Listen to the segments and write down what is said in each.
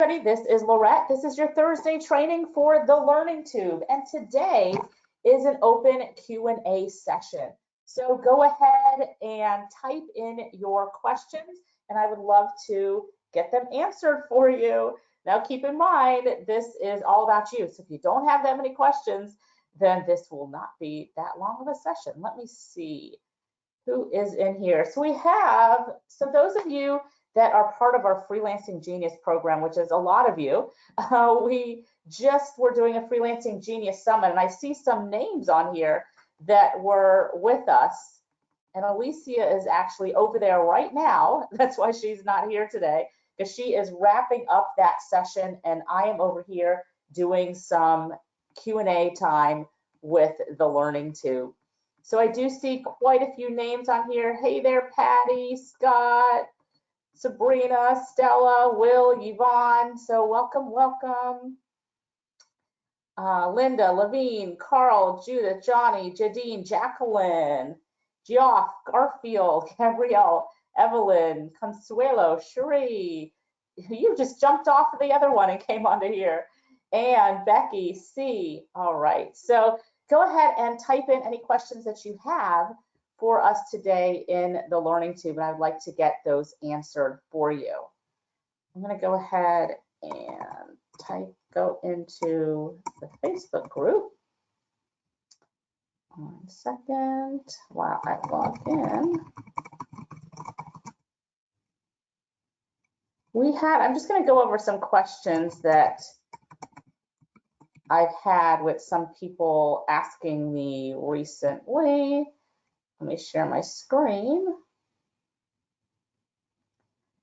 Everybody, this is Laurette. This is your Thursday training for the Learning Tube, and today is an open Q&A session. So go ahead and type in your questions, and I would love to get them answered for you. Now, keep in mind, this is all about you. So if you don't have that many questions, then this will not be that long of a session. Let me see who is in here. So we have, so those of you that are part of our Freelancing Genius program, which is a lot of you, we just were doing a Freelancing Genius Summit, and I see some names on here that were with us. And Alicia is actually over there right now. That's why she's not here today, because she is wrapping up that session, and I am over here doing some Q&A time with the Learning Tube. So I do see quite a few names on here. Hey there, Patty, Scott, Sabrina, Stella, Will, Yvonne. So welcome, welcome. Linda, Levine, Carl, Judith, Johnny, Jadine, Jacqueline, Geoff, Garfield, Gabrielle, Evelyn, Consuelo, Cherie. You just jumped off of the other one and came onto here. And Becky, C. All right. So go ahead and type in any questions that you have for us today in the Learning Tube, and I'd like to get those answered for you. I'm going to go ahead and go into the Facebook group. 1 second while I log in. I'm just going to go over some questions that I've had with some people asking me recently. Let me share my screen.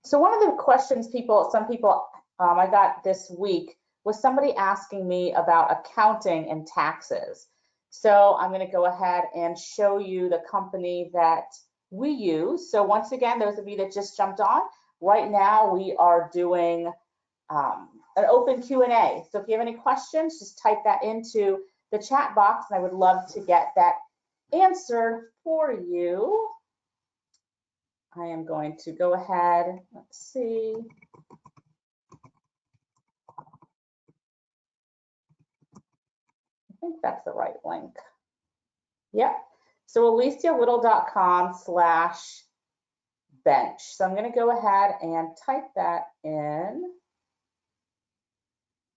So one of the questions some people I got this week was somebody asking me about accounting and taxes. So I'm going to go ahead and show you the company that we use. So once again, those of you that just jumped on, right now we are doing an open Q&A. So if you have any questions, just type that into the chat box, and I would love to get that answered for you. I am going to go ahead, let's see. I think that's the right link. Yep. So alicialittle.com/bench. So I'm going to go ahead and type that in.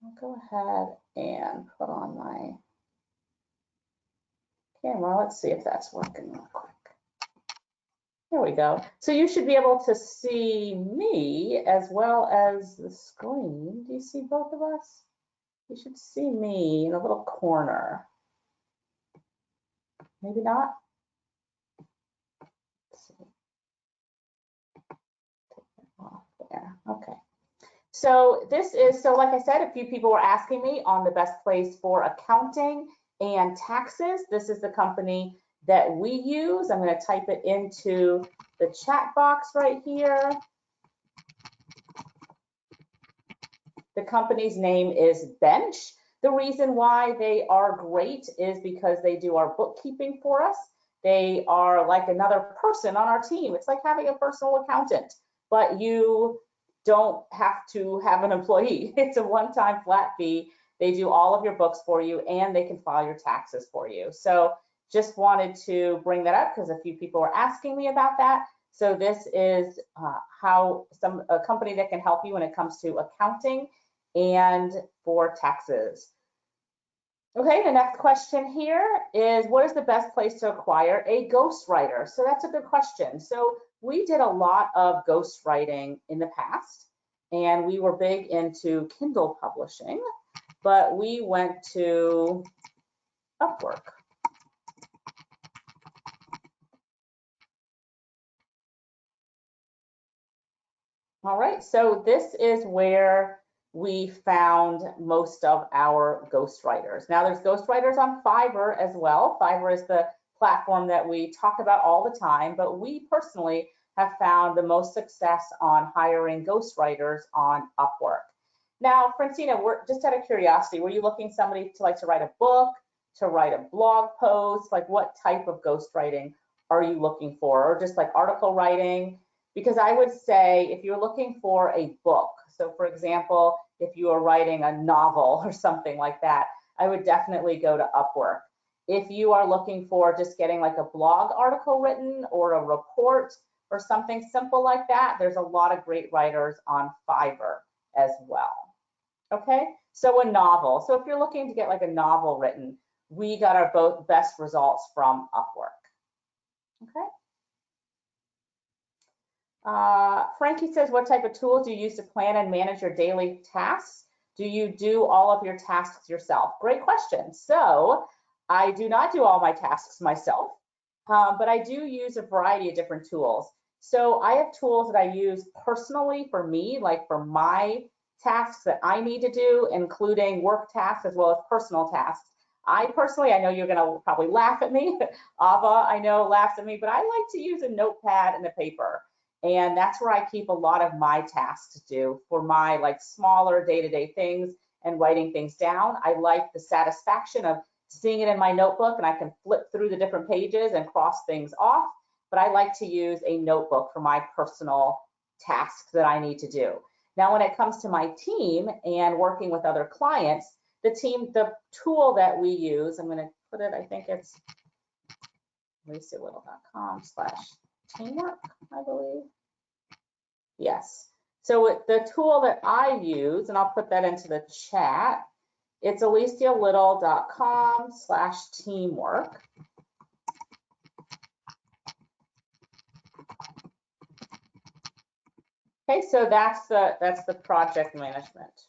I'll go ahead and put on my camera. Let's see if that's working real quick. There we go. So you should be able to see me as well as the screen. Do you see both of us? You should see me in a little corner. Maybe not. Let's see. Take that off there. Okay. So like I said, a few people were asking me on the best place for accounting and taxes. This is the company that we use. I'm going to type it into the chat box right here. The company's name is Bench. The reason why they are great is because they do our bookkeeping for us. They are like another person on our team. It's like having a personal accountant, but you don't have to have an employee. It's a one-time flat fee. They do all of your books for you, and they can file your taxes for you. So just wanted to bring that up because a few people were asking me about that. So this is a company that can help you when it comes to accounting and for taxes. Okay, the next question here is, what is the best place to acquire a ghostwriter? So that's a good question. So we did a lot of ghostwriting in the past, and we were big into Kindle publishing, but we went to Upwork. All right, so this is where we found most of our ghostwriters. Now there's ghostwriters on Fiverr as well. Fiverr is the platform that we talk about all the time, but we personally have found the most success on hiring ghostwriters on Upwork. Now, Francina, we're just out of curiosity, were you looking somebody to write a book, to write a blog post? Like what type of ghostwriting are you looking for? Or just like article writing? Because I would say if you're looking for a book, So for example, if you are writing a novel or something like that, I would definitely go to Upwork. If you are looking for just getting like a blog article written or a report or something simple like that, there's a lot of great writers on Fiverr as well. Okay, so a novel. So if you're looking to get like a novel written, we got our both best results from Upwork. Okay. Frankie says, what type of tools do you use to plan and manage your daily tasks? Do you do all of your tasks yourself? Great question. So I do not do all my tasks myself, but I do use a variety of different tools. So I have tools that I use personally for me, like for my tasks that I need to do, including work tasks as well as personal tasks. I personally, I know you're gonna probably laugh at me. Ava, I know, laughs at me, but I like to use a notepad and a paper. And that's where I keep a lot of my tasks to do for my like smaller day-to-day things and writing things down. I like the satisfaction of seeing it in my notebook, and I can flip through the different pages and cross things off. But I like to use a notebook for my personal tasks that I need to do. Now, when it comes to my team and working with other clients, the tool that we use, I'm going to put it, I think it's LaceyLittle.com/teamwork, I believe. Yes. So the tool that I use, and I'll put that into the chat, it's alicialittle.com/teamwork. Okay, so that's the project management.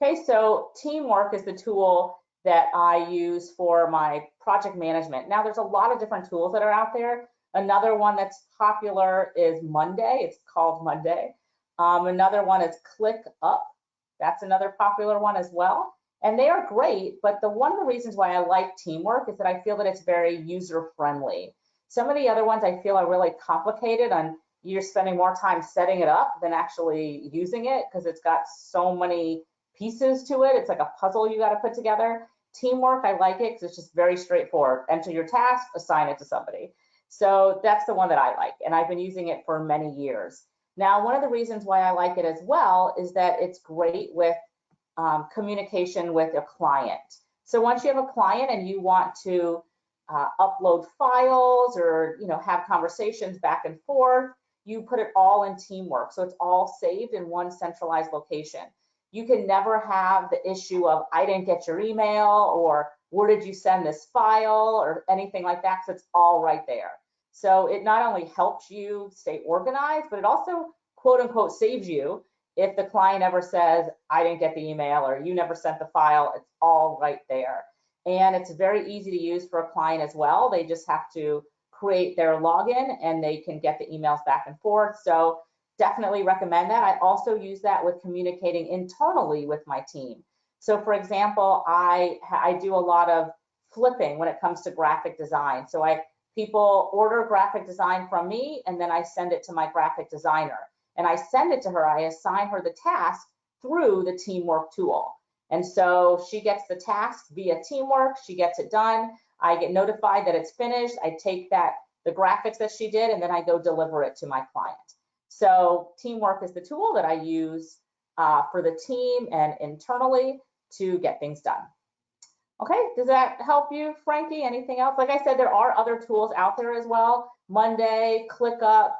Okay, so Teamwork is the tool that I use for my project management. Now, there's a lot of different tools that are out there. Another one that's popular is Monday. It's called Monday. Another one is ClickUp. That's another popular one as well. And they are great, but one of the reasons why I like Teamwork is that I feel that it's very user-friendly. Some of the other ones I feel are really complicated, and you're spending more time setting it up than actually using it because it's got so many pieces to it. It's like a puzzle you got to put together. Teamwork, I like it because it's just very straightforward. Enter your task, assign it to somebody. So that's the one that I like, and I've been using it for many years. Now, one of the reasons why I like it as well is that it's great with communication with a client. So once you have a client and you want to upload files or have conversations back and forth, you put it all in Teamwork. So it's all saved in one centralized location. You can never have the issue of I didn't get your email or where did you send this file or anything like that, because it's all right there. So it not only helps you stay organized, but it also quote unquote saves you if the client ever says I didn't get the email or you never sent the file. It's all right there. And it's very easy to use for a client as well. They just have to create their login and they can get the emails back and forth. So definitely recommend that. I also use that with communicating internally with my team. So for example, I do a lot of flipping when it comes to graphic design. So people order graphic design from me and then I send it to my graphic designer. And I send it to her, I assign her the task through the Teamwork tool. And so she gets the task via Teamwork, she gets it done. I get notified that it's finished. I take the graphics that she did, and then I go deliver it to my client. So Teamwork is the tool that I use for the team and internally to get things done. Okay, does that help you, Frankie? Anything else? Like I said, there are other tools out there as well. Monday, ClickUp,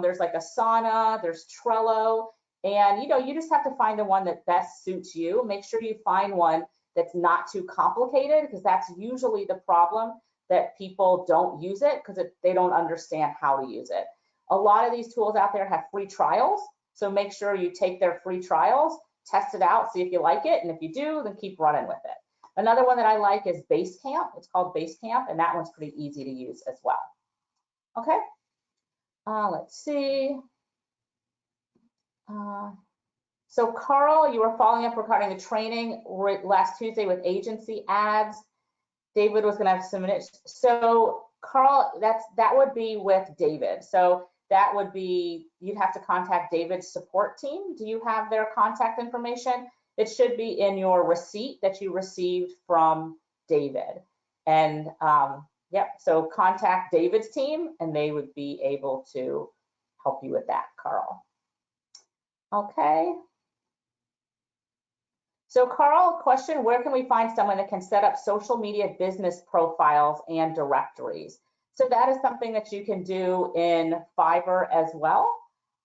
there's like Asana, there's Trello. And you just have to find the one that best suits you. Make sure you find one that's not too complicated, because that's usually the problem, that people don't use it because they don't understand how to use it. A lot of these tools out there have free trials, so make sure you take their free trials, test it out, see if you like it, and if you do, then keep running with it. Another one that I like is Basecamp. It's called Basecamp, and that one's pretty easy to use as well. Okay, let's see. So Carl, you were following up regarding the training last Tuesday with agency ads. David was going to have some minutes. So Carl, that would be with David. So that would be, you'd have to contact David's support team. Do you have their contact information? It should be in your receipt that you received from David. And yep, so contact David's team and they would be able to help you with that, Carl. Okay. So Carl, question, where can we find someone that can set up social media business profiles and directories? So that is something that you can do in Fiverr as well.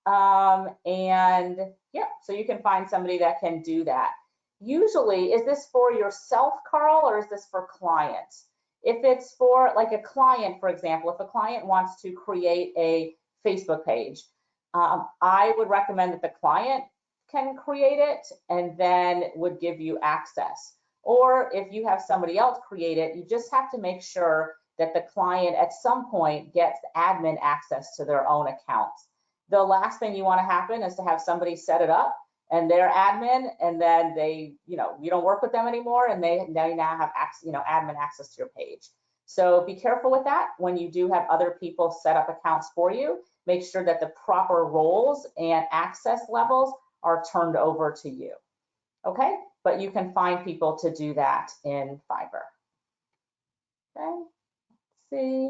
And yeah, so you can find somebody that can do that. Usually, is this for yourself, Carl, or is this for clients? If it's for like a client, for example, if a client wants to create a Facebook page, I would recommend that the client can create it and then would give you access. Or if you have somebody else create it, you just have to make sure that the client at some point gets admin access to their own accounts. The last thing you want to happen is to have somebody set it up and they're admin, and then they, you don't work with them anymore, and they now have access, admin access to your page. So be careful with that. When you do have other people set up accounts for you, make sure that the proper roles and access levels are turned over to you. Okay, but you can find people to do that in Fiverr. Okay, let's see.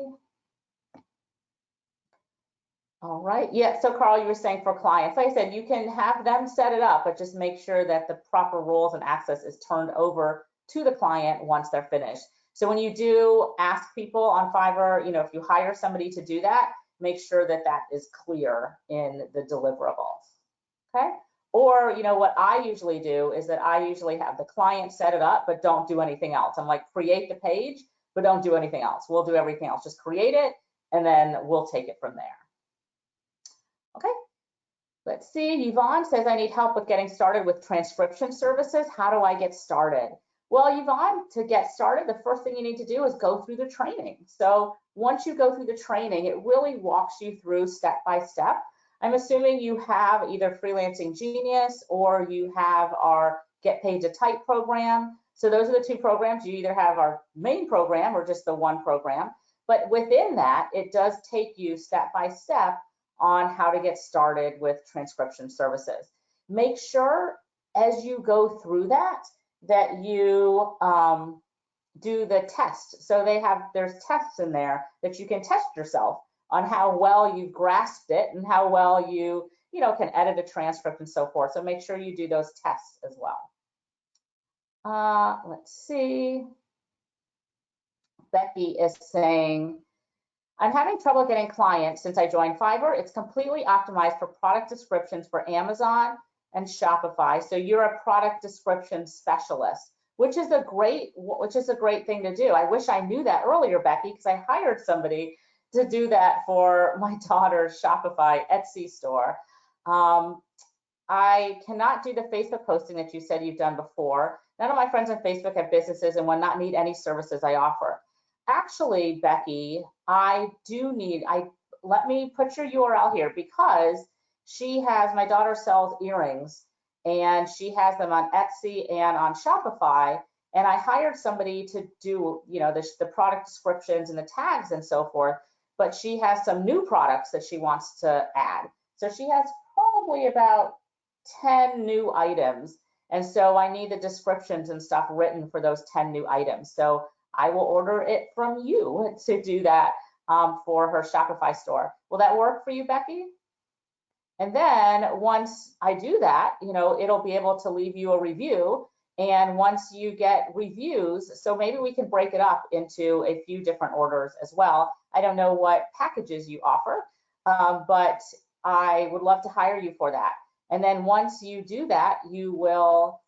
All right, yeah, so Carl, you were saying for clients, like I said, you can have them set it up, but just make sure that the proper roles and access is turned over to the client once they're finished. So when you do ask people on Fiverr, if you hire somebody to do that, make sure that that is clear in the deliverables, okay? Or, what I usually do is that I usually have the client set it up, but don't do anything else. I'm like, create the page, but don't do anything else. We'll do everything else. Just create it, and then we'll take it from there. Okay, let's see. Yvonne says, I need help with getting started with transcription services. How do I get started? Well, Yvonne, to get started, the first thing you need to do is go through the training. So once you go through the training, it really walks you through step by step. I'm assuming you have either Freelancing Genius or you have our Get Paid to Type program. So those are the two programs. You either have our main program or just the one program. But within that, it does take you step by step on how to get started with transcription services. Make sure as you go through that you do the test. So there's tests in there that you can test yourself on how well you've grasped it and how well you can edit a transcript and so forth. So make sure you do those tests as well. Let's see. Becky is saying, I'm having trouble getting clients since I joined Fiverr. It's completely optimized for product descriptions for Amazon and Shopify. So you're a product description specialist, which is a great thing to do. I wish I knew that earlier, Becky, because I hired somebody to do that for my daughter's Shopify Etsy store. I cannot do the Facebook posting that you said you've done before. None of my friends on Facebook have businesses and will not need any services I offer. Actually, Becky, I do need, let me put your URL here because my daughter sells earrings and she has them on Etsy and on Shopify. And I hired somebody to do, the product descriptions and the tags and so forth, but she has some new products that she wants to add. So she has probably about 10 new items. And so I need the descriptions and stuff written for those 10 new items. So I will order it from you to do that for her Shopify store. Will that work for you, Becky? And then once I do that, it'll be able to leave you a review. And once you get reviews, so maybe we can break it up into a few different orders as well. I don't know what packages you offer, but I would love to hire you for that. And then once you do that, you will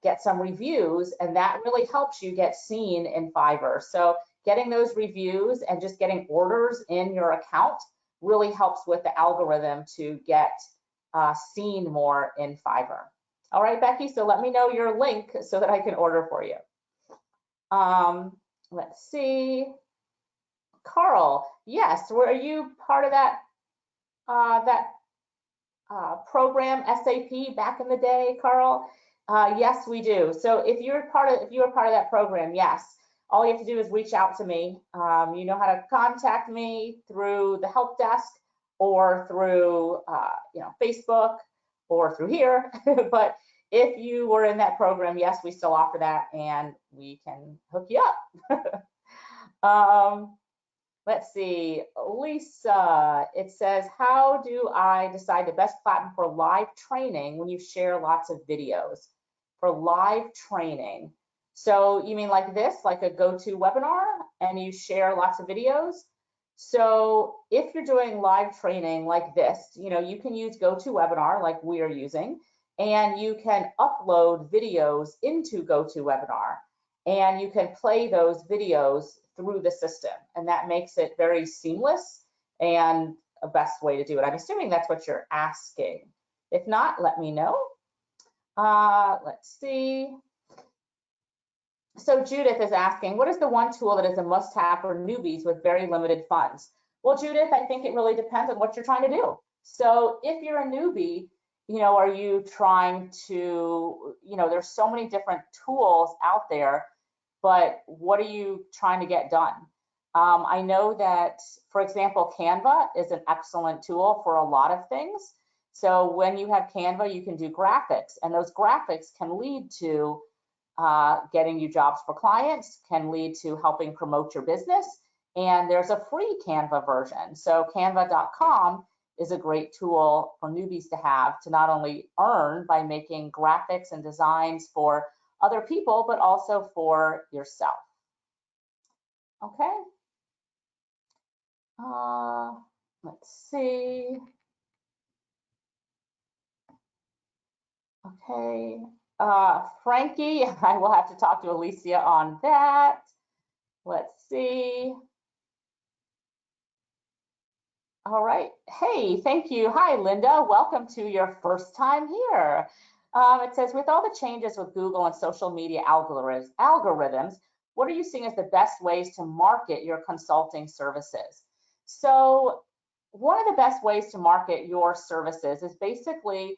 get some reviews, and that really helps you get seen in Fiverr. So getting those reviews and just getting orders in your account really helps with the algorithm to get seen more in Fiverr. All right, Becky, so let me know your link so that I can order for you. Let's see. Carl, yes, were you part of that program SAP back in the day, Carl? Yes, we do. So if you were part of that program, yes, all you have to do is reach out to me. You know how to contact me through the help desk or through Facebook or through here. But if you were in that program, yes, we still offer that and we can hook you up. Let's see, Lisa, it says, how do I decide the best platform for live training when you share lots of videos? For live training. So you mean like this, like a GoToWebinar, and you share lots of videos? So if you're doing live training like this, you can use GoToWebinar like we are using, and you can upload videos into GoToWebinar, and you can play those videos through the system, and that makes it very seamless and a best way to do it. I'm assuming that's what you're asking. If not, let me know. Let's see. So Judith is asking, what is the one tool that is a must-have for newbies with very limited funds? Well, Judith, I think it really depends on what you're trying to do. So if you're a newbie, are you trying to, there's so many different tools out there, but what are you trying to get done? I know that, for example, Canva is an excellent tool for a lot of things. So when you have Canva, you can do graphics, and those graphics can lead to getting you jobs for clients, can lead to helping promote your business. And there's a free Canva version. So canva.com is a great tool for newbies to have to not only earn by making graphics and designs for other people, but also for yourself. Okay. Let's see. Okay. Frankie, I will have to talk to Alicia on that. Let's see. All right. Hey, thank you. Hi, Linda. Welcome to your first time here. It says, with all the changes with Google and social media algorithms, what are you seeing as the best ways to market your consulting services? So one of the best ways to market your services is basically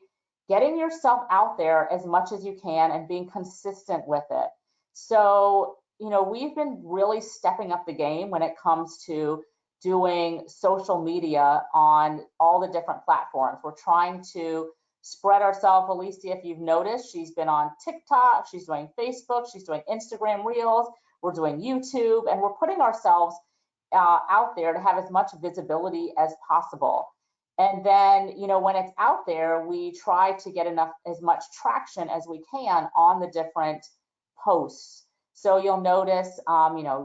getting yourself out there as much as you can and being consistent with it. So, we've been really stepping up the game when it comes to doing social media on all the different platforms. We're trying to spread ourselves. Alicia, if you've noticed, she's been on TikTok, she's doing Facebook, she's doing Instagram Reels, we're doing YouTube, and we're putting ourselves out there to have as much visibility as possible. And then, when it's out there, we try to get as much traction as we can on the different posts. So you'll notice,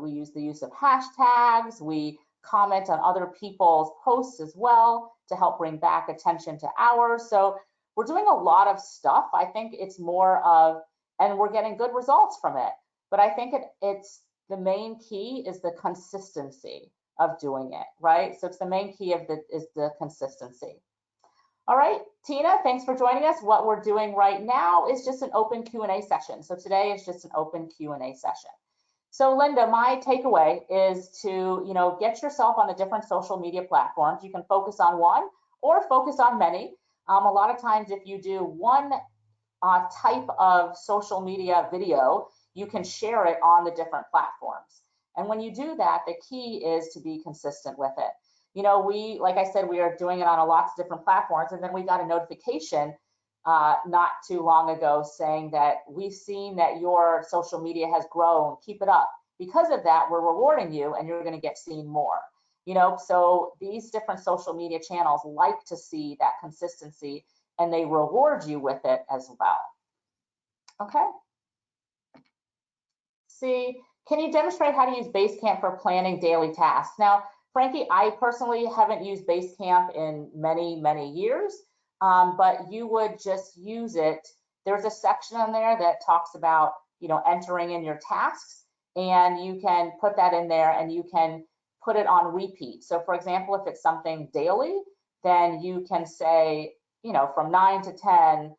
we use the use of hashtags, we comment on other people's posts as well to help bring back attention to ours. So we're doing a lot of stuff. I think it's more of, and we're getting good results from it. But I think it's the main key is the consistency of doing it, right? So it's the main key is the consistency. All right, Tina, thanks for joining us. What we're doing right now is just an open Q&A session. So today is just an open Q&A session. So Linda, my takeaway is to, get yourself on the different social media platforms. You can focus on one or focus on many. A lot of times if you do one type of social media video, you can share it on the different platforms. And when you do that, the key is to be consistent with it. Like I said, we are doing it on lots of different platforms, and then we got a notification not too long ago saying that we've seen that your social media has grown, keep it up. Because of that, we're rewarding you and you're going to get seen more. So these different social media channels like to see that consistency and they reward you with it as well. Okay. See, can you demonstrate how to use Basecamp for planning daily tasks? Now, Frankie, I personally haven't used Basecamp in many, many years. But you would just use it. There's a section on there that talks about, entering in your tasks, and you can put that in there and you can put it on repeat. So for example, if it's something daily, then you can say, from 9 to 10,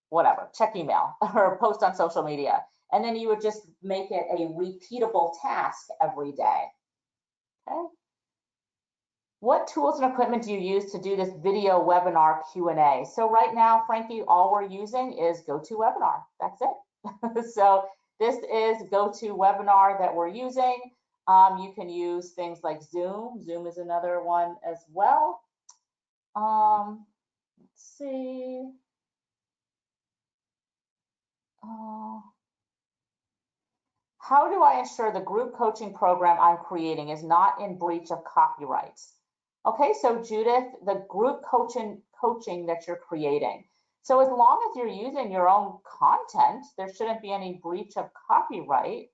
whatever, check email or post on social media. And then you would just make it a repeatable task every day. Okay. What tools and equipment do you use to do this video webinar Q&A? So right now, Frankie, all we're using is GoToWebinar. That's it. So this is GoToWebinar that we're using. You can use things like Zoom. Zoom is another one as well. Let's see. how do I ensure the group coaching program I'm creating is not in breach of copyrights? Okay, so Judith, the group coaching that you're creating. So as long as you're using your own content, there shouldn't be any breach of copyright.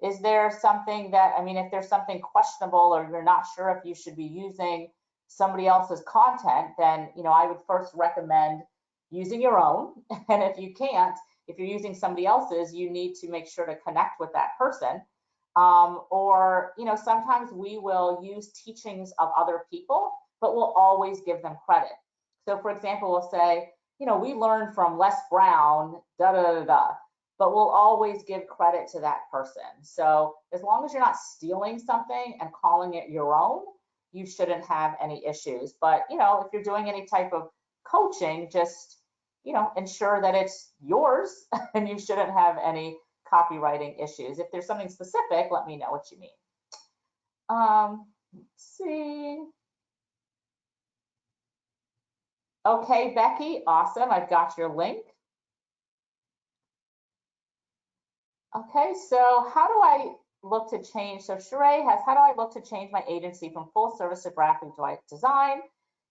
Is there something that, I mean, if there's something questionable or you're not sure if you should be using somebody else's content, then, you know, I would first recommend using your own. And if you can't, if you're using somebody else's, you need to make sure to connect with that person. Or, you know, sometimes we will use teachings of other people, but we'll always give them credit. So for example, we'll say, you know, we learned from Les Brown, da da da da, but we'll always give credit to that person. So as long as you're not stealing something and calling it your own, you shouldn't have any issues. But, you know, if you're doing any type of coaching, just, you know, ensure that it's yours and you shouldn't have any copywriting issues. If there's something specific, let me know what you mean. Let's see. Okay, Becky, awesome. I've got your link. Okay, so how do I look to change? So Sheree has, how do I look to change my agency from full service to graphic design?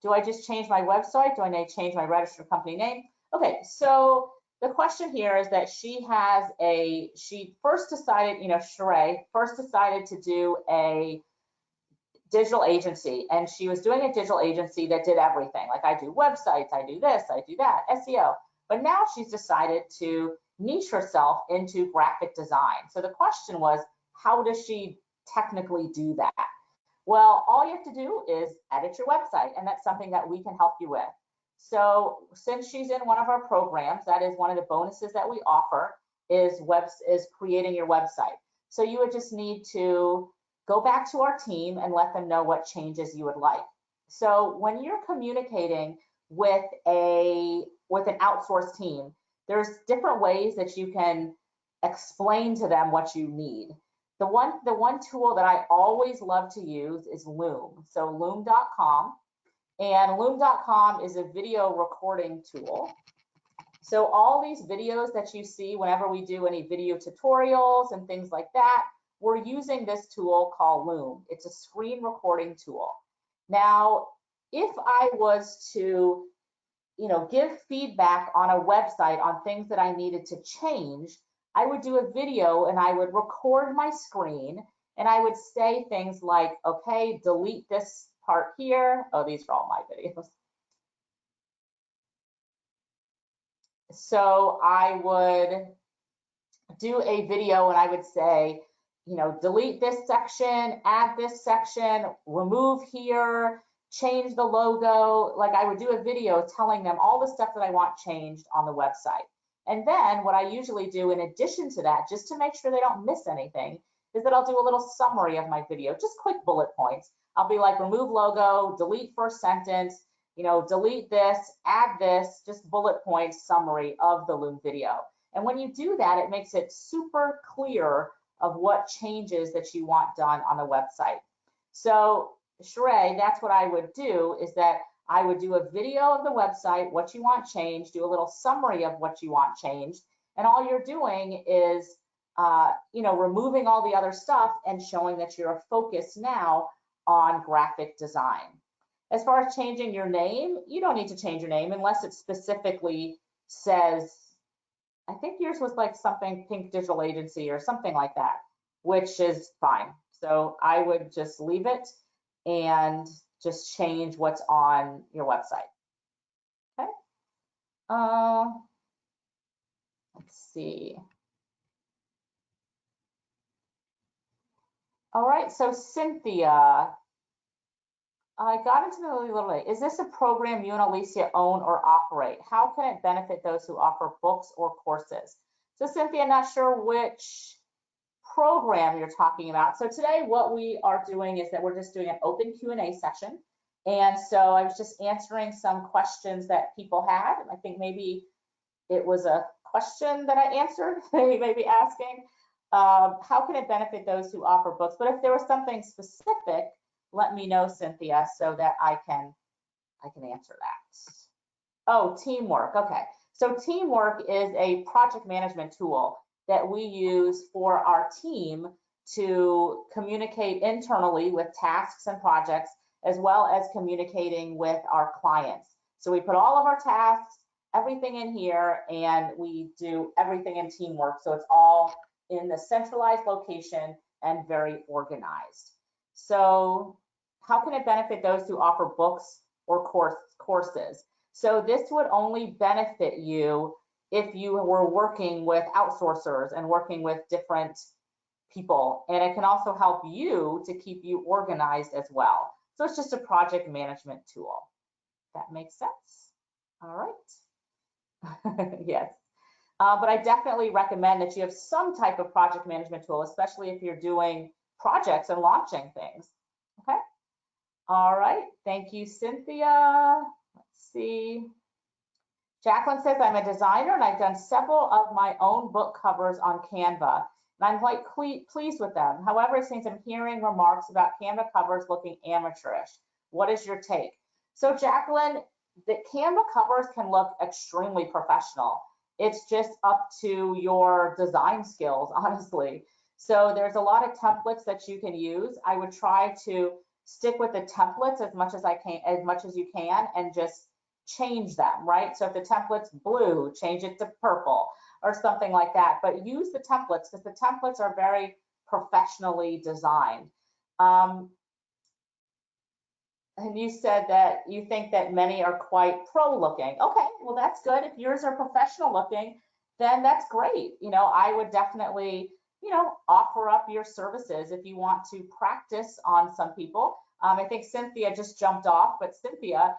Do I just change my website? Do I need to change my registered company name? Okay, so the question here is that she first decided, you know, Sheree first decided to do a digital agency, and she was doing a digital agency that did everything. Like, I do websites, I do this, I do that, SEO. But now she's decided to niche herself into graphic design. So the question was, how does she technically do that? Well, all you have to do is edit your website, and that's something that we can help you with. So since she's in one of our programs, that is one of the bonuses that we offer is creating your website. So you would just need to go back to our team and let them know what changes you would like. So when you're communicating with an outsourced team, there's different ways that you can explain to them what you need. The one tool that I always love to use is Loom. So loom.com, and loom.com is a video recording tool. So all these videos that you see whenever we do any video tutorials and things like that, we're using this tool called Loom. It's a screen recording tool. Now, if I was to, you know, give feedback on a website on things that I needed to change, I would do a video and I would record my screen and I would say things like, okay, delete this part here. Oh, these are all my videos. So I would do a video and I would say, you know, delete this section, add this section, remove here, change the logo. Like, I would do a video telling them all the stuff that I want changed on the website. And then what I usually do in addition to that, just to make sure they don't miss anything, is that I'll do a little summary of my video, just quick bullet points. I'll be like, remove logo, delete first sentence, you know, delete this, add this, just bullet points summary of the Loom video. And when you do that, it makes it super clear of what changes that you want done on the website. So Sheree, that's what I would do, is that I would do a video of the website, what you want changed, do a little summary of what you want changed, and all you're doing is, you know, removing all the other stuff and showing that you're focused now on graphic design. As far as changing your name, you don't need to change your name unless it specifically says, I think yours was like something Pink Digital Agency or something like that, which is fine. So I would just leave it and just change what's on your website. Okay. Let's see. All right, so Cynthia, I got into the a little late. Is this a program you and Alicia own or operate? How can it benefit those who offer books or courses? So Cynthia, not sure which program you're talking about. So today what we are doing is that we're just doing an open Q&A session. And so I was just answering some questions that people had. I think maybe it was a question that I answered, they may be asking. How can it benefit those who offer books? But if there was something specific, let me know, Cynthia, so that I can answer that. Oh, Teamwork. Okay. So Teamwork is a project management tool. that we use for our team to communicate internally with tasks and projects, as well as communicating with our clients. So we put all of our tasks, everything in here, and we do everything in teamwork. So it's all in the centralized location and very organized. So how can it benefit those who offer books or courses? So this would only benefit you if you were working with outsourcers and working with different people. And it can also help you to keep you organized as well. So it's just a project management tool. That makes sense? All right. Yes. But I definitely recommend that you have some type of project management tool, especially if you're doing projects and launching things. Okay. All right. Thank you, Cynthia. Let's see. Jacqueline says, I'm a designer and I've done several of my own book covers on Canva, and I'm quite pleased with them. However, it seems I'm hearing remarks about Canva covers looking amateurish. What is your take? So Jacqueline, the Canva covers can look extremely professional. It's just up to your design skills, honestly. So there's a lot of templates that you can use. I would try to stick with the templates as much as you can, and just change them, right? So if the template's blue, change it to purple or something like that. But use the templates, because the templates are very professionally designed. And you said that you think that many are quite pro looking. Okay, well, that's good. If yours are professional looking, then that's great. You know, I would definitely, you know, offer up your services if you want to practice on some people. I think Cynthia just jumped off, but Cynthia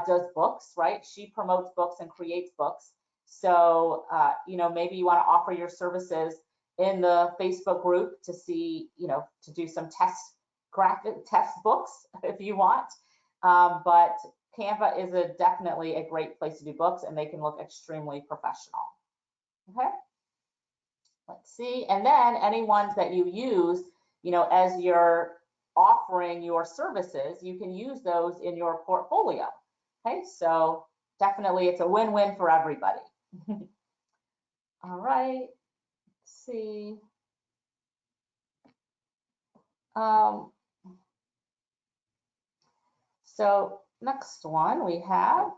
does books, right? She promotes books and creates books. So, you know, maybe you want to offer your services in the Facebook group to see, you know, to do some graphic test books if you want. But Canva is definitely a great place to do books, and they can look extremely professional. Okay. Let's see. And then any ones that you use, you know, as you're offering your services, you can use those in your portfolio. Okay, so definitely it's a win-win for everybody. All right, let's see. So next one we have.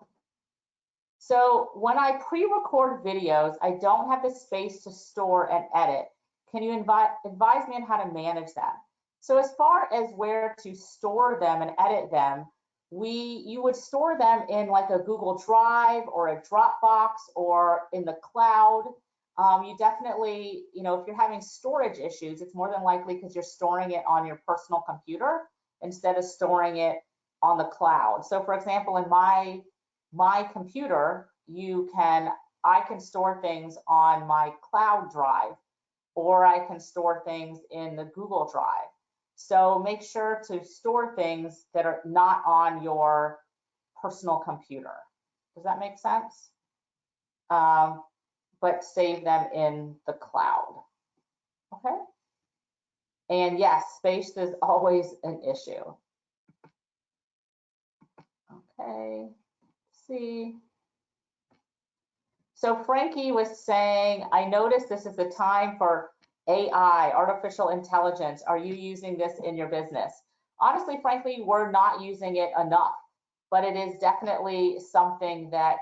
So when I pre-record videos, I don't have the space to store and edit. Can you advise me on how to manage that? So as far as where to store them and edit them, you would store them in like a Google Drive or a Dropbox or in the cloud. You definitely, you know, if you're having storage issues, it's more than likely because you're storing it on your personal computer instead of storing it on the cloud. So for example, in my computer, I can store things on my cloud drive, or I can store things in the Google Drive. So make sure to store things that are not on your personal computer. Does that make sense? But save them in the cloud. Okay. And yes, space is always an issue. Okay. Let's see. So Frankie was saying, I noticed this is the time for AI, artificial intelligence. Are you using this in your business? Honestly, frankly, we're not using it enough, but it is definitely something that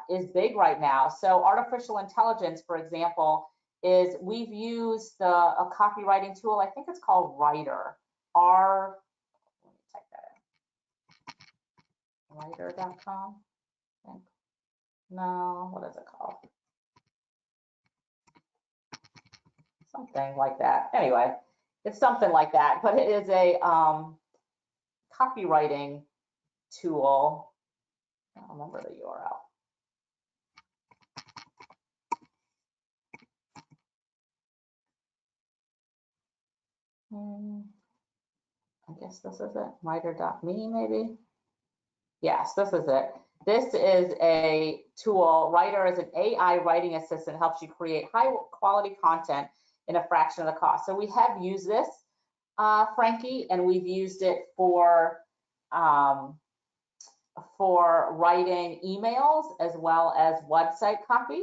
is big right now. So artificial intelligence, for example, is we've used a copywriting tool. I think it's called Writer. Let me type that in. Writer.com. No, what is it called? Something like that. Anyway, it's something like that, but it is a copywriting tool. I don't remember the URL. I guess this is it. Writer.me maybe. Yes, this is it. This is a tool. Writer is an AI writing assistant, helps you create high quality content in a fraction of the cost. So we have used this, Frankie, and we've used it for writing emails as well as website copy.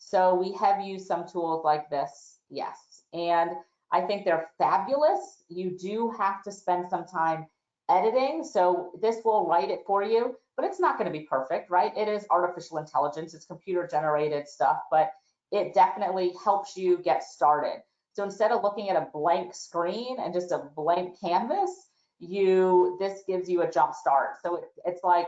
So we have used some tools like this, yes. And I think they're fabulous. You do have to spend some time editing. So this will write it for you, but it's not going to be perfect, right? It is artificial intelligence, it's computer generated stuff, but it definitely helps you get started. So instead of looking at a blank screen and just a blank canvas, this gives you a jump start. So it's like,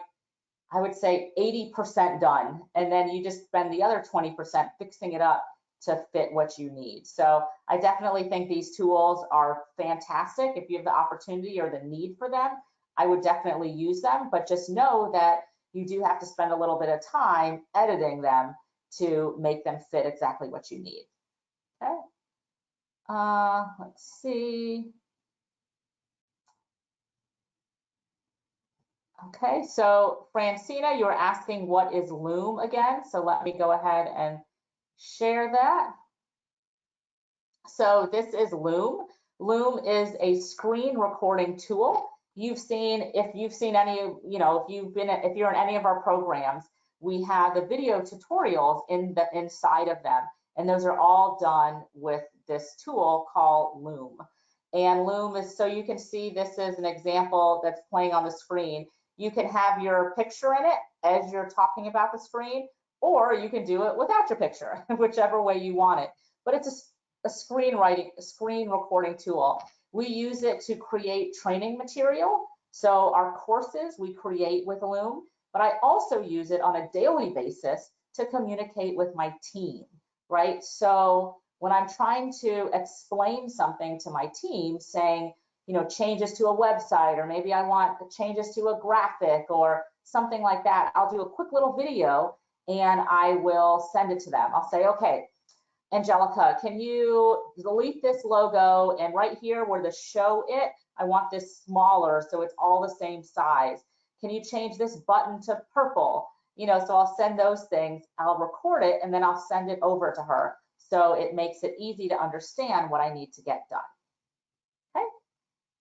I would say 80% done, and then you just spend the other 20% fixing it up to fit what you need. So I definitely think these tools are fantastic. If you have the opportunity or the need for them, I would definitely use them, but just know that you do have to spend a little bit of time editing them to make them fit exactly what you need. Okay. Let's see. Okay, so Francina, you were asking what is Loom again, so let me go ahead and share that. So this is Loom. Loom is a screen recording tool. If you've seen any, if you're in any of our programs, we have the video tutorials inside of them, and those are all done with this tool called Loom. And Loom is, so you can see this is an example that's playing on the screen. You can have your picture in it as you're talking about the screen, or you can do it without your picture, whichever way you want it. But it's a screen recording tool. We use it to create training material. So our courses we create with Loom, but I also use it on a daily basis to communicate with my team, right? So when I'm trying to explain something to my team, saying, changes to a website, or maybe I want changes to a graphic or something like that, I'll do a quick little video and I will send it to them. I'll say, okay, Angelica, can you delete this logo, and right here where the show it, I want this smaller so it's all the same size. Can you change this button to purple? So I'll send those things, I'll record it, and then I'll send it over to her. So it makes it easy to understand what I need to get done. Okay,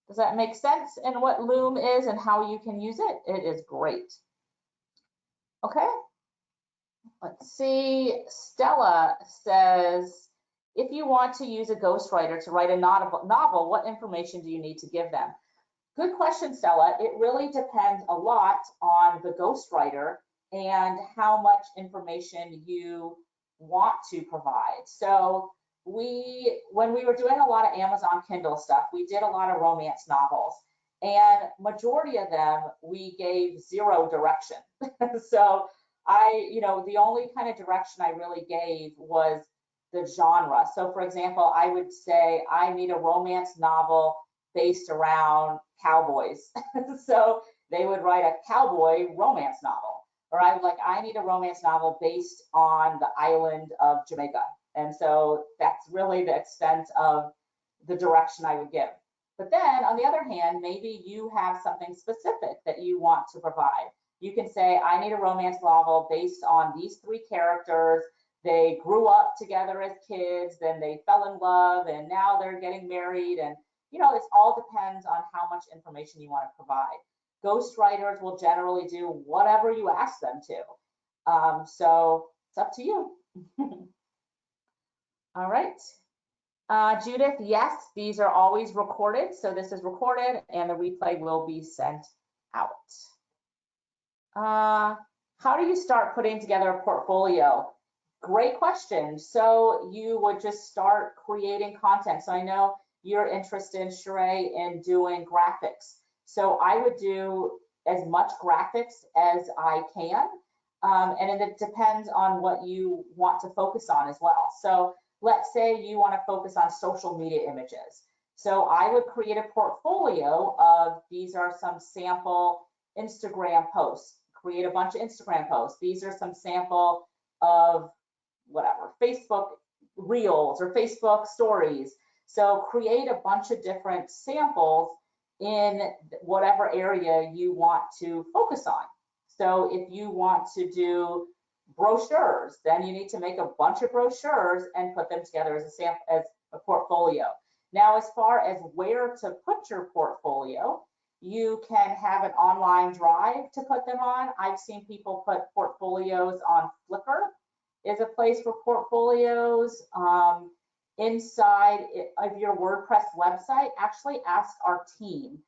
does that make sense in what Loom is and how you can use it? It is great. Okay. Let's see, Stella says, if you want to use a ghostwriter to write a novel, what information do you need to give them? Good question, Stella. It really depends a lot on the ghostwriter and how much information you want to provide. So when we were doing a lot of Amazon Kindle stuff, we did a lot of romance novels, and majority of them, we gave zero direction. So the only kind of direction I really gave was the genre. So for example, I would say, I need a romance novel based around cowboys. So they would write a cowboy romance novel. Or I need a romance novel based on the island of Jamaica. And so that's really the extent of the direction I would give. But then on the other hand, maybe you have something specific that you want to provide. You can say, I need a romance novel based on these 3 characters. They grew up together as kids, then they fell in love, and now they're getting married. And, it all depends on how much information you want to provide. Ghostwriters will generally do whatever you ask them to. So it's up to you. All right. Judith, yes, these are always recorded. So this is recorded and the replay will be sent out. How do you start putting together a portfolio? Great question. So you would just start creating content. So I know you're interested, Sheree, in doing graphics. So I would do as much graphics as I can. And it depends on what you want to focus on as well. So let's say you want to focus on social media images. So I would create a portfolio of, these are some sample Instagram posts, create a bunch of Instagram posts. These are some sample of whatever, Facebook Reels or Facebook Stories. So create a bunch of different samples in whatever area you want to focus on. So if you want to do brochures, then you need to make a bunch of brochures and put them together as a portfolio. Now, as far as where to put your portfolio, you can have an online drive to put them on. I've seen people put portfolios on Flickr. is a place for portfolios inside of your WordPress website? Actually, ask our team.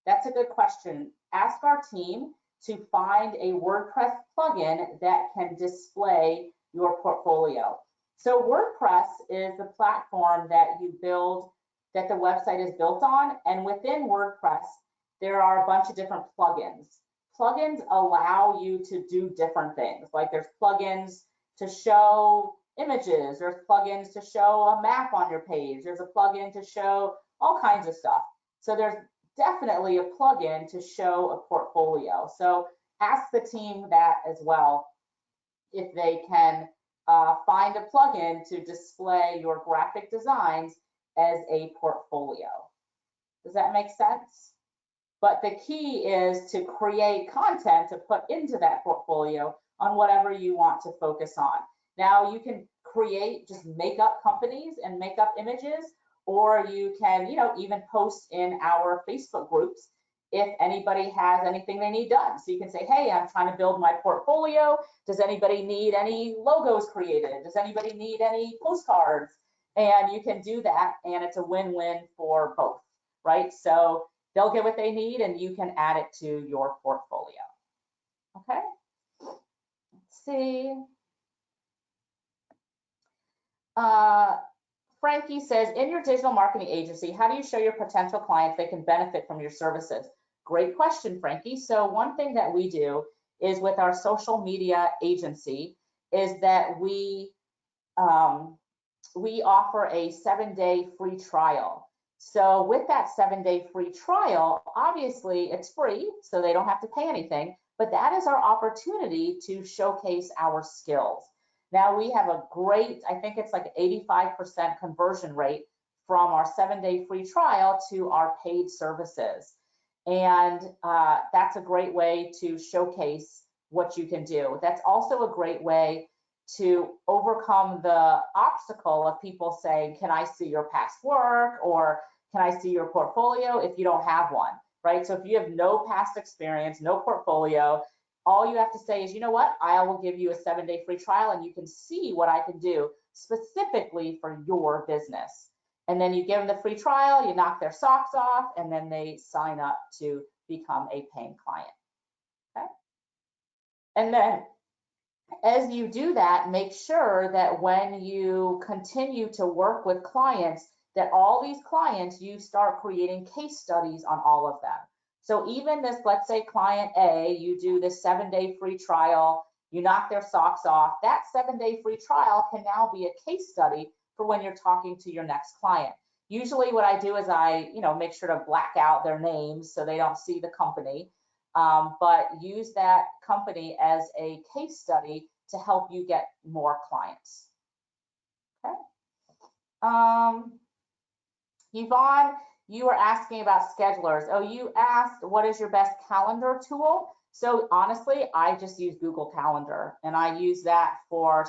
That's a good question. Ask our team to find a WordPress plugin that can display your portfolio. So WordPress is the platform that you build, that the website is built on, and within WordPress, there are a bunch of different plugins. Plugins allow you to do different things. Like there's plugins to show images, there's plugins to show a map on your page, there's a plugin to show all kinds of stuff. So there's definitely a plugin to show a portfolio. So ask the team that as well, if they can find a plugin to display your graphic designs as a portfolio. Does that make sense? But the key is to create content to put into that portfolio on whatever you want to focus on. Now you can create just makeup companies and makeup images, or you can, even post in our Facebook groups if anybody has anything they need done. So you can say, hey, I'm trying to build my portfolio. Does anybody need any logos created? Does anybody need any postcards? And you can do that, and it's a win-win for both, right? So they'll get what they need, and you can add it to your portfolio. Okay, let's see. Frankie says, in your digital marketing agency, how do you show your potential clients they can benefit from your services? Great question, Frankie. So one thing that we do is with our social media agency is that we offer a 7-day free trial. So with that 7-day free trial, obviously it's free, so they don't have to pay anything, but that is our opportunity to showcase our skills. Now we have a great, I think it's like 85% conversion rate from our 7-day free trial to our paid services. And that's a great way to showcase what you can do. That's also a great way to overcome the obstacle of people saying, can I see your past work, or can I see your portfolio, if you don't have one, right? So if you have no past experience, no portfolio, all you have to say is, you know what, I will give you a 7-day free trial and you can see what I can do specifically for your business. And then you give them the free trial, you knock their socks off, and then they sign up to become a paying client. Okay. And then as you do that, make sure that when you continue to work with clients, that all these clients, you start creating case studies on all of them. So even this, let's say client A, you do this 7-day free trial, you knock their socks off, that 7-day free trial can now be a case study for when you're talking to your next client. Usually what I do is I, make sure to black out their names so they don't see the company, but use that company as a case study to help you get more clients. Okay. Yvonne, you were asking about schedulers. Oh, you asked what is your best calendar tool? So honestly, I just use Google Calendar, and I use that for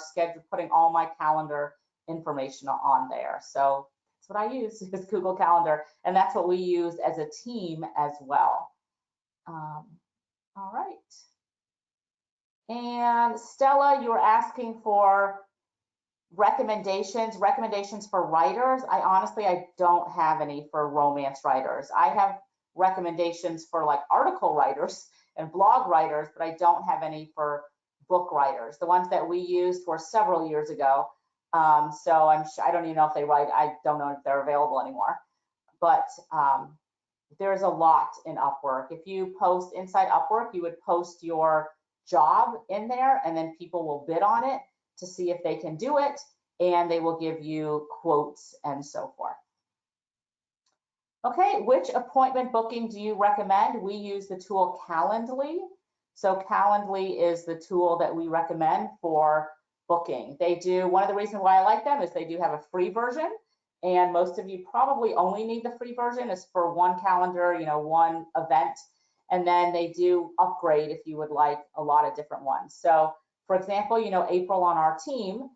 putting all my calendar information on there. So that's what I use, is Google Calendar, and that's what we use as a team as well. All right. And Stella, you were asking for recommendations for writers. I don't have any for romance writers. I have recommendations for like article writers and blog writers, but I don't have any for book writers. The ones that we used were several years ago. So I don't even know if they write. I don't know if they're available anymore, but there's a lot in Upwork. If you post inside Upwork, you would post your job in there, and then people will bid on it to see if they can do it, and they will give you quotes and so forth. Okay, which appointment booking do you recommend? We use the tool Calendly. So Calendly is the tool that we recommend for booking. One of the reasons why I like them is they do have a free version, and most of you probably only need the free version. Is for one calendar, one event, and then they do upgrade if you would like a lot of different ones. So for example, April on our team,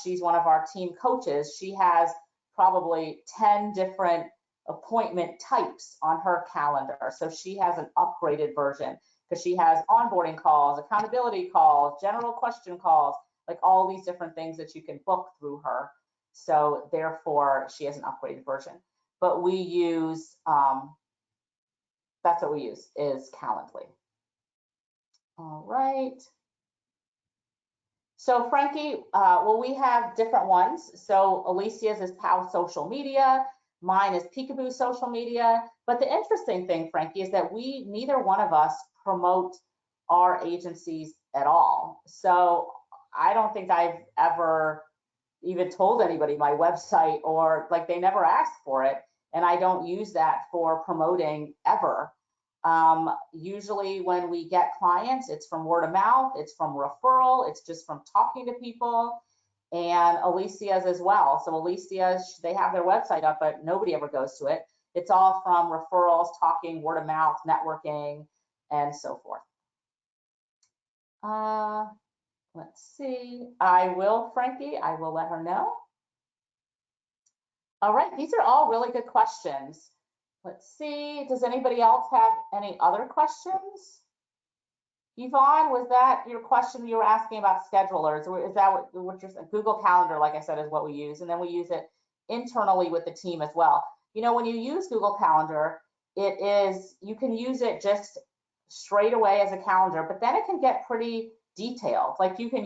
she's one of our team coaches. She has probably 10 different appointment types on her calendar. So she has an upgraded version because she has onboarding calls, accountability calls, general question calls, like all these different things that you can book through her. So therefore, she has an upgraded version. But we use, that's what we use, is Calendly. All right. So Frankie, well, we have different ones. So Alicia's is POW Social Media. Mine is Peekaboo Social Media. But the interesting thing, Frankie, is that neither one of us promote our agencies at all. So I don't think I've ever even told anybody my website, or like they never asked for it. And I don't use that for promoting ever. Usually when we get clients, it's from word of mouth, it's from referral, it's just from talking to people, and Alicia's as well. So Alicia's, they have their website up, but nobody ever goes to it. It's all from referrals, talking, word of mouth, networking, and so forth. Let's see. I will, Frankie, I will let her know. All right, these are all really good questions. Let's see, does anybody else have any other questions? Yvonne, was that your question you were asking about schedulers? Or is that what you're saying? Google Calendar, like I said, is what we use. And then we use it internally with the team as well. You know, when you use Google Calendar, you can use it just straight away as a calendar, but then it can get pretty detailed. Like you can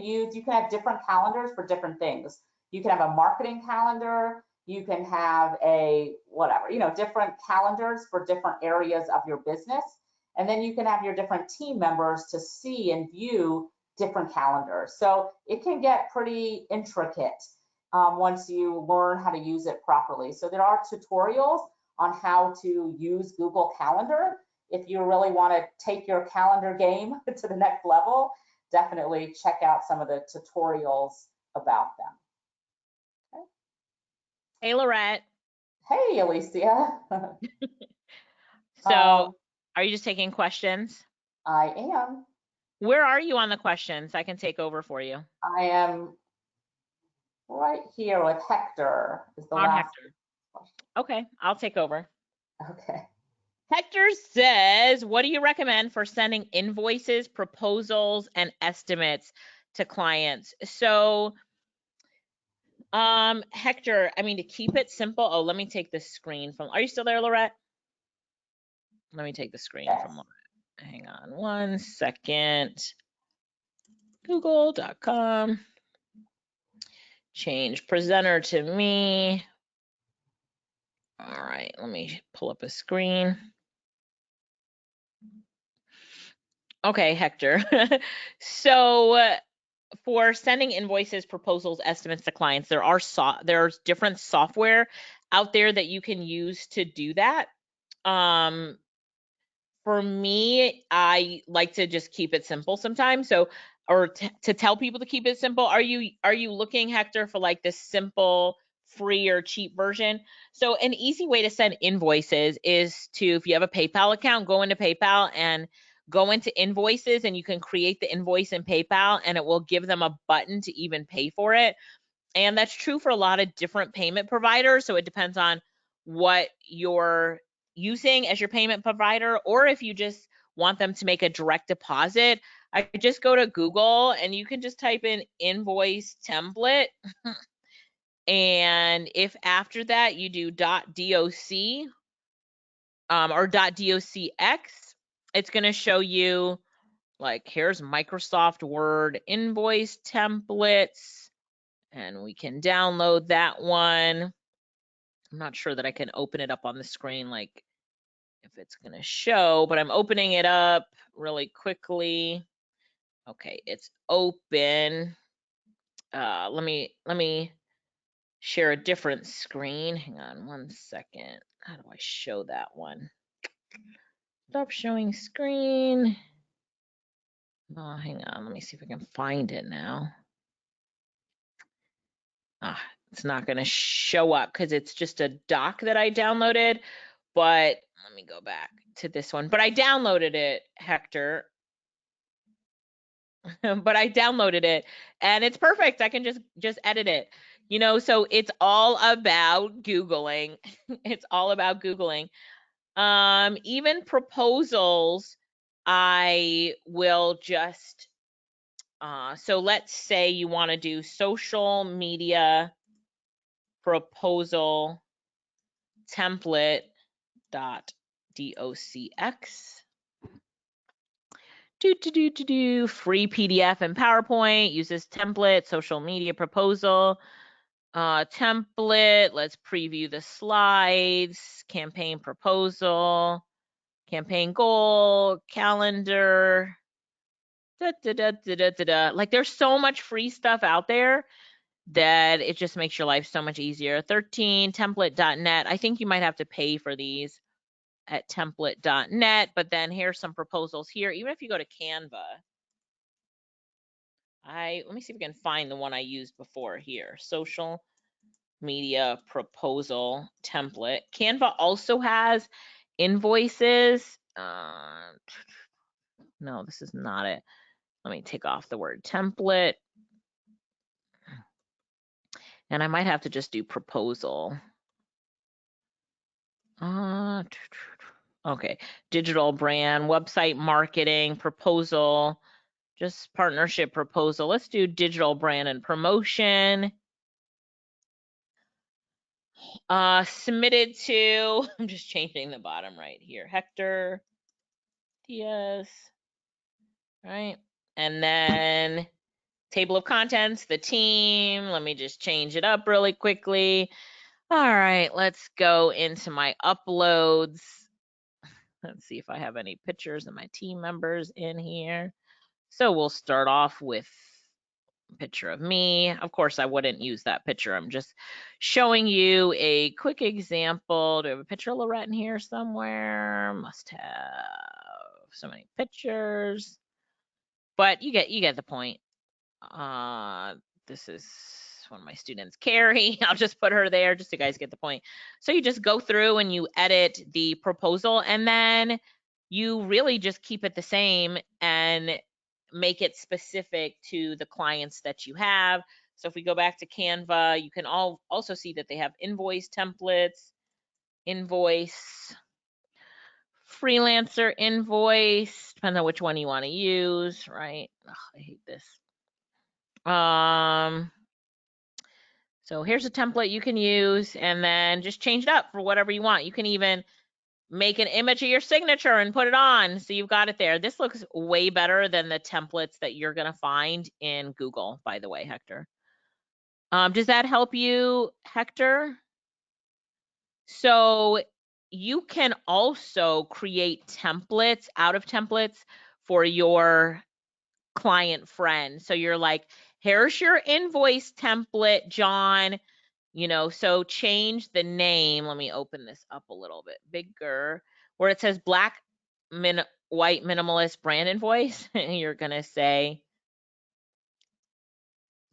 have different calendars for different things. You can have a marketing calendar, you can have a whatever, different calendars for different areas of your business. And then you can have your different team members to see and view different calendars. So it can get pretty intricate once you learn how to use it properly. So there are tutorials on how to use Google Calendar. If you really want to take your calendar game to the next level, definitely check out some of the tutorials about them. Okay. Hey, Lorette. Hey, Alicia. So are you just taking questions? I am. Where are you on the questions? I can take over for you. I am right here with Hector. Is the On last Hector. Question. Okay, I'll take over. Okay. Hector says, what do you recommend for sending invoices, proposals, and estimates to clients? So, Hector, I mean, to keep it simple, let me take the screen from, are you still there, Lorette? Let me take the screen from Lorette. Hang on 1 second. Google.com. Change presenter to me. All right, let me pull up a screen. Okay, Hector. So for sending invoices, proposals, estimates to clients, there's different software out there that you can use to do that. For me, I like to just keep it simple sometimes. So, or to tell people to keep it simple. Are you looking, Hector, for like this simple, free or cheap version? So an easy way to send invoices is to, if you have a PayPal account, go into PayPal and go into invoices, and you can create the invoice in PayPal, and it will give them a button to even pay for it. And that's true for a lot of different payment providers. So it depends on what you're using as your payment provider, or if you just want them to make a direct deposit, I just go to Google and you can just type in invoice template. And if after that you do .doc or .docx, it's going to show you like, here's Microsoft Word invoice templates, and we can download that one. I'm not sure that I can open it up on the screen, like if it's going to show, but I'm opening it up really quickly. Okay, it's open. Let me share a different screen. Hang on 1 second. How do I show that one? Stop showing screen. Oh, hang on. Let me see if I can find it now. It's not going to show up because it's just a doc that I downloaded. But let me go back to this one. But I downloaded it, Hector. But I downloaded it and it's perfect. I can just edit it. So it's all about Googling. It's all about Googling. Even proposals, I will just So let's say you want to do social media proposal template dot docx. Free PDF and PowerPoint, uses template, social media proposal, template. Let's preview the slides, campaign proposal, campaign goal, calendar. Like there's so much free stuff out there that it just makes your life so much easier. 13 template.net. I think you might have to pay for these at template.net, but then here's some proposals here. Even if you go to Canva, let me see if we can find the one I used before here. Social media proposal template. Canva also has invoices. No, this is not it. Let me take off the word template. And I might have to just do proposal. Okay, digital brand, website marketing, proposal, just partnership proposal. Let's do digital brand and promotion. Submitted to, I'm just changing the bottom right here, Hector Diaz, right? And then table of contents, the team. Let me just change it up really quickly. All right, let's go into my uploads. Let's see if I have any pictures of my team members in here. So we'll start off with a picture of me. Of course, I wouldn't use that picture. I'm just showing you a quick example. Do I have a picture of Lorette in here somewhere? Must have so many pictures. But you get the point. This is one of my students, Carrie. I'll just put her there just so you guys get the point. So you just go through and you edit the proposal, and then you really just keep it the same and make it specific to the clients that you have. So if we go back to Canva, you can also see that they have invoice templates, invoice, freelancer invoice, depends on which one you want to use, right? Ugh, I hate this. So here's a template you can use, and then just change it up for whatever you want. You can even make an image of your signature and put it on, so you've got it there. This looks way better than the templates that you're gonna find in Google, by the way, Hector. Does that help you, Hector? So you can also create templates out of templates for your client friend. So you're like, here's your invoice template, John. So change the name. Let me open this up a little bit bigger, where it says black white minimalist brand invoice. You're gonna say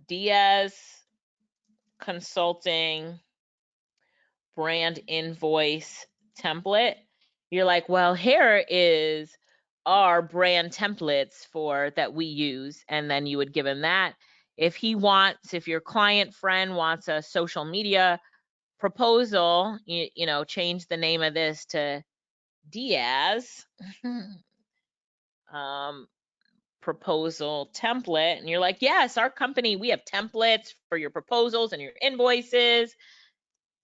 Diaz Consulting brand invoice template. You're like, well, here is our brand templates that we use, and then you would give him that. If your client friend wants a social media proposal, change the name of this to Diaz proposal template, and you're like, yes, our company, we have templates for your proposals and your invoices,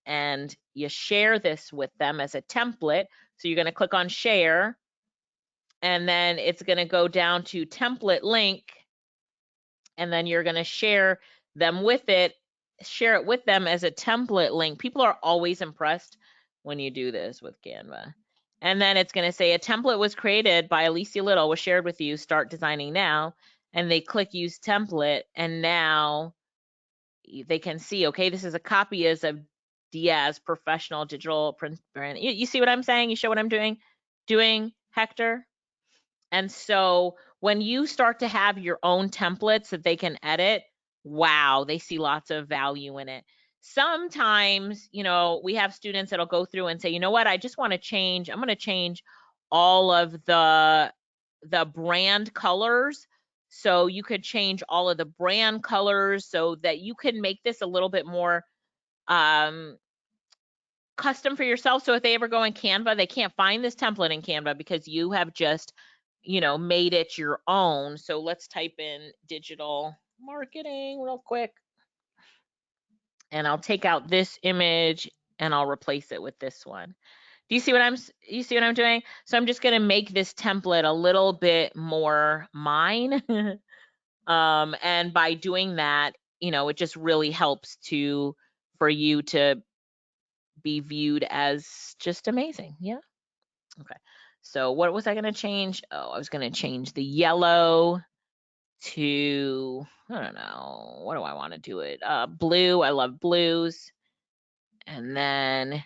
and you share this with them as a template. So you're going to click on share, and then it's going to go down to template link, and then you're going to share it with them as a template link. People are always impressed when you do this with Canva. And then it's going to say a template was created by Alicia Little, was shared with you, start designing now. And they click use template, and now they can see, okay, this is a copy as a Diaz professional digital print brand. You see what I'm saying? You show what I'm doing, Hector? And so when you start to have your own templates that they can edit, wow, they see lots of value in it. Sometimes, we have students that'll go through and say, you know what, I just want to change. I'm going to change all of the brand colors. So you could change all of the brand colors so that you can make this a little bit more custom for yourself. So if they ever go in Canva, they can't find this template in Canva because you have just made it your own. So let's type in digital marketing real quick. And I'll take out this image and I'll replace it with this one. Do you see what I'm doing? So I'm just going to make this template a little bit more mine. And by doing that, it just really helps for you to be viewed as just amazing. Yeah. Okay. So what was I going to change? Oh, I was going to change the yellow to, I don't know, what do I want to do it? Blue. I love blues. And then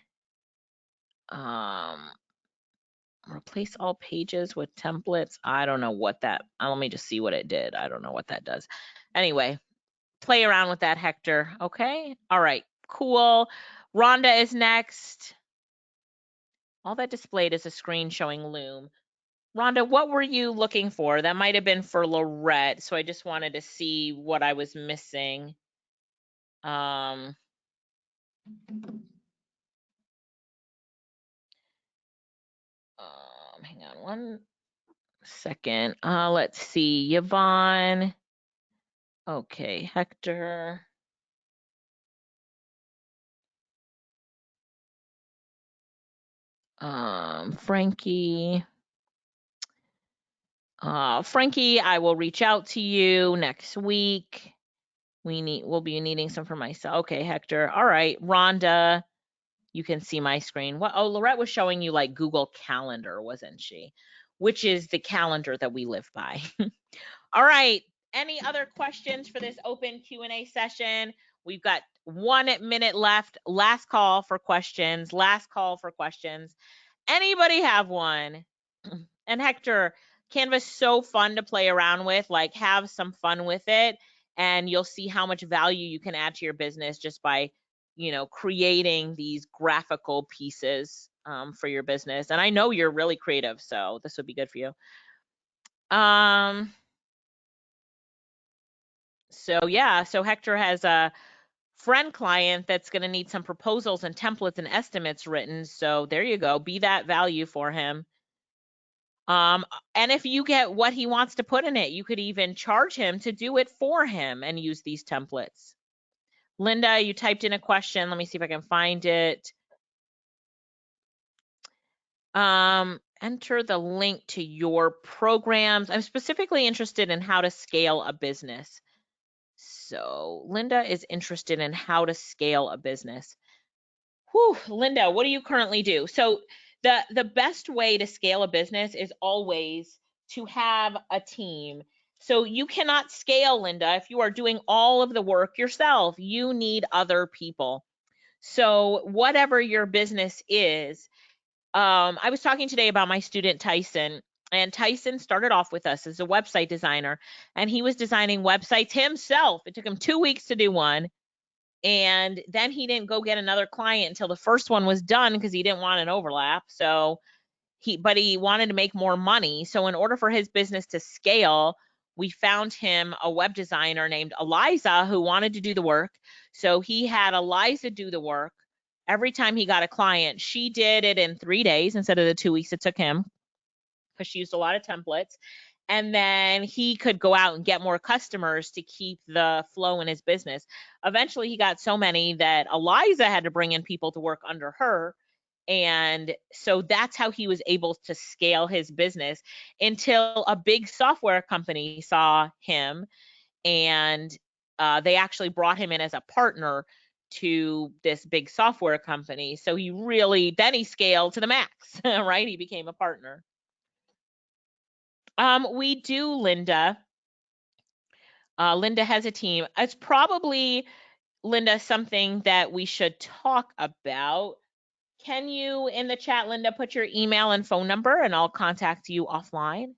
replace all pages with templates. I don't know what that, let me just see what it did. I don't know what that does. Anyway, play around with that, Hector. Okay. All right. Cool. Rhonda is next. All that displayed is a screen showing Loom. Rhonda, what were you looking for? That might have been for Lorette. So I just wanted to see what I was missing. Hang on one second. Let's see. Yvonne. Okay, Hector. Frankie. Frankie, I will reach out to you next week. We'll be needing some for myself. Okay, Hector. All right, Rhonda, you can see my screen. Oh, Lorette was showing you like Google Calendar, wasn't she? Which is the calendar that we live by. All right. Any other questions for this open Q&A session? We've got 1 minute left. Last call for questions. Last call for questions. Anybody have one? And Hector, Canva's so fun to play around with. Like, have some fun with it, and you'll see how much value you can add to your business just by, creating these graphical pieces for your business. And I know you're really creative, so this would be good for you. So yeah, so Hector has a friend client that's going to need some proposals and templates and estimates written. So there you go. Be that value for him. And if you get what he wants to put in it, you could even charge him to do it for him and use these templates. Linda, you typed in a question. Let me see if I can find it. Enter the link to your programs. I'm specifically interested in how to scale a business. So Linda is interested in how to scale a business. Whew, Linda, what do you currently do? So the best way to scale a business is always to have a team. So you cannot scale, Linda, if you are doing all of the work yourself. You need other people. So whatever your business is, I was talking today about my student Tyson, and Tyson started off with us as a website designer, and he was designing websites himself. It took him 2 weeks to do one. And then he didn't go get another client until the first one was done because he didn't want an overlap. So but he wanted to make more money. So in order for his business to scale, we found him a web designer named Eliza who wanted to do the work. So he had Eliza do the work. Every time he got a client, she did it in 3 days instead of the 2 weeks it took him, because she used a lot of templates. And then he could go out and get more customers to keep the flow in his business. Eventually, he got so many that Eliza had to bring in people to work under her. And so that's how he was able to scale his business, until a big software company saw him, and they actually brought him in as a partner to this big software company. So then he scaled to the max, right? He became a partner. We do, Linda. Linda has a team. It's probably, Linda, something that we should talk about. Can you, in the chat, Linda, put your email and phone number, and I'll contact you offline?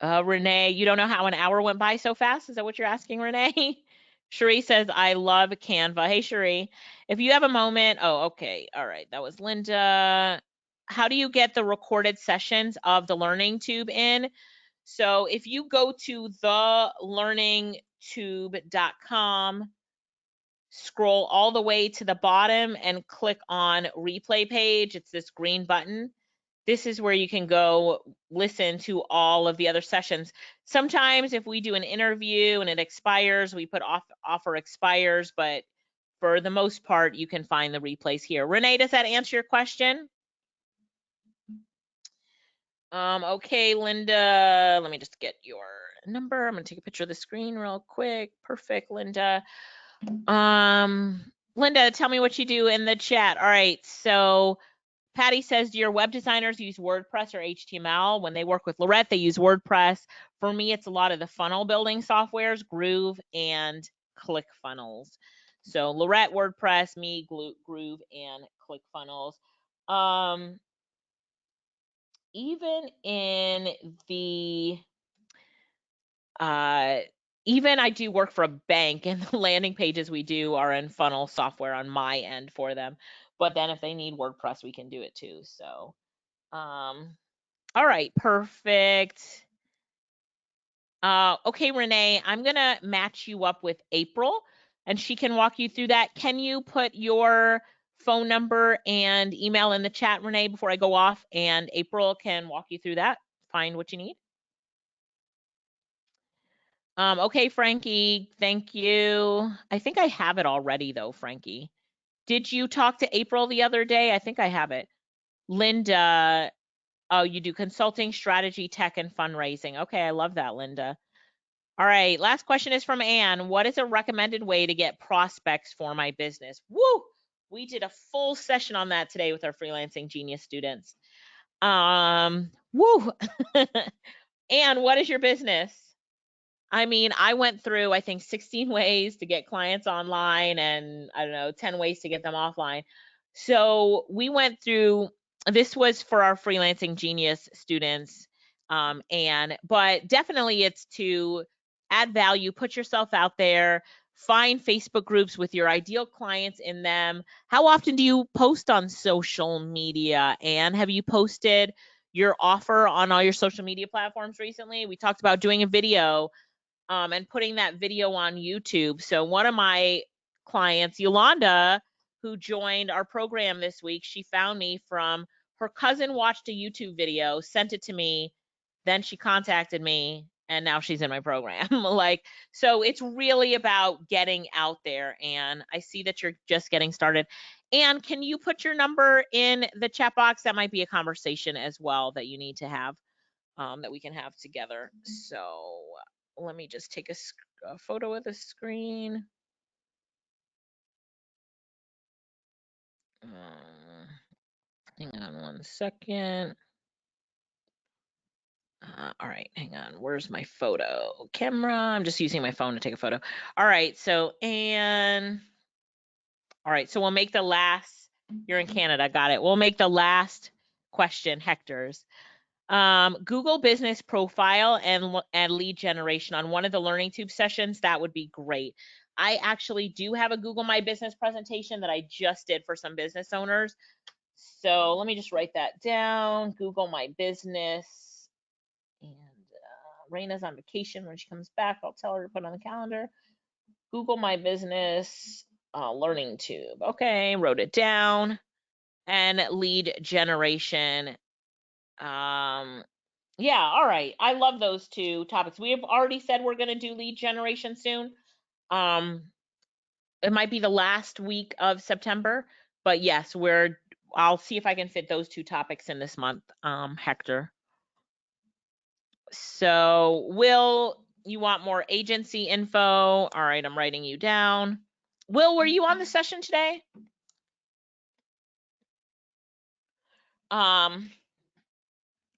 Renee, you don't know how an hour went by so fast? Is that what you're asking, Renee? Cherie says, I love Canva. Hey, Cherie, if you have a moment. Oh, okay. All right. That was Linda. How do you get the recorded sessions of the Learning Tube in? So if you go to thelearningtube.com, scroll all the way to the bottom and click on replay page, it's this green button. this is where you can go listen to all of the other sessions. Sometimes if we do an interview and it expires, we put offer expires, but for the most part, you can find the replays here. Renee, does that answer your question? Okay, Linda, let me just get your number. I'm gonna take a picture of the screen real quick. Perfect, Linda. Linda, tell me what you do in the chat. All right, so Patty says, do your web designers use WordPress or HTML? When they work with Lorette, they use WordPress. For me, it's a lot of the funnel building softwares, Groove and ClickFunnels. So Lorette, WordPress, me, Groove, and ClickFunnels. Even in the, even I do work for a bank, and the landing pages we do are in funnel software on my end for them. But then if they need WordPress, we can do it too. So, all right, perfect. Okay, Renee, I'm gonna match you up with April, and she can walk you through that. Can you put your phone number and email in the chat, Renee, before I go off, and April can walk you through that, find what you need? Okay, Frankie, thank you. I think I have it already though, Frankie. Did you talk to April the other day? I think I have it. Linda, oh, you do consulting, strategy, tech, and fundraising. Okay, I love that, Linda. All right, last question is from Anne. What is a recommended way to get prospects for my business? Woo! We did a full session on that today with our Freelancing Genius students. Woo! Anne, what is your business? I mean, I went through, I think, 16 ways to get clients online and I don't know, 10 ways to get them offline. So we went through, this was for our Freelancing Genius students. But definitely it's to add value, put yourself out there, find Facebook groups with your ideal clients in them. How often do you post on social media? And have you posted your offer on all your social media platforms recently? We talked about doing a video and putting that video on YouTube. So one of my clients, Yolanda, who joined our program this week, she found me from her cousin watched a YouTube video, sent it to me, then she contacted me, and now she's in my program. Like, so it's really about getting out there, and I see that you're just getting started. And can you put your number in the chat box? That might be a conversation as well that you need to have, that we can have together. So let me just take a photo of the screen. Hang on one second. All right, hang on. Where's my photo camera? I'm just using my phone to take a photo. All right, so all right, so we'll make the last, you're in Canada, got it. We'll make the last question, Hector's. Google business profile and lead generation on one of the Learning Tube sessions, that would be great. I actually do have a Google My Business presentation that I just did for some business owners. So let me just write that down. Google My Business. And Raina's on vacation. When she comes back, I'll tell her to put it on the calendar. Google My Business Learning Tube. Okay, wrote it down. And lead generation. Yeah, all right. I love those two topics. We have already said we're going to do lead generation soon. It might be the last week of September, but yes, I'll see if I can fit those two topics in this month, Hector. So Will, you want more agency info? All right, I'm writing you down. Will, were you on the session today?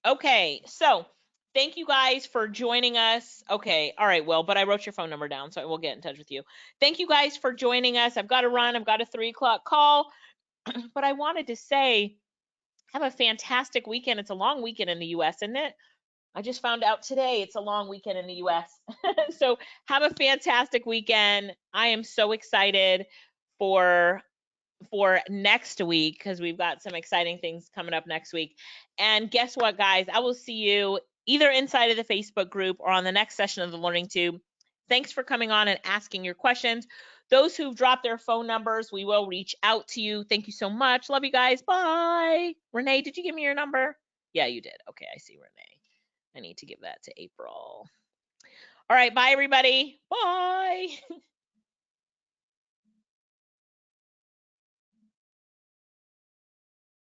Okay, so thank you guys for joining us. Okay, all right, Will, but I wrote your phone number down, so I will get in touch with you. Thank you guys for joining us. I've got to run. I've got a 3 o'clock call, but I wanted to say, have a fantastic weekend. It's a long weekend in the U.S., isn't it? I just found out today it's a long weekend in the U.S. So have a fantastic weekend. I am so excited for next week because we've got some exciting things coming up next week. And guess what, guys? I will see you either inside of the Facebook group or on the next session of the Learning Tube. Thanks for coming on and asking your questions. Those who've dropped their phone numbers, we will reach out to you. Thank you so much. Love you guys. Bye. Renee, did you give me your number? Yeah, you did. Okay, I see, Renee. I need to give that to April. All right, bye everybody. Bye.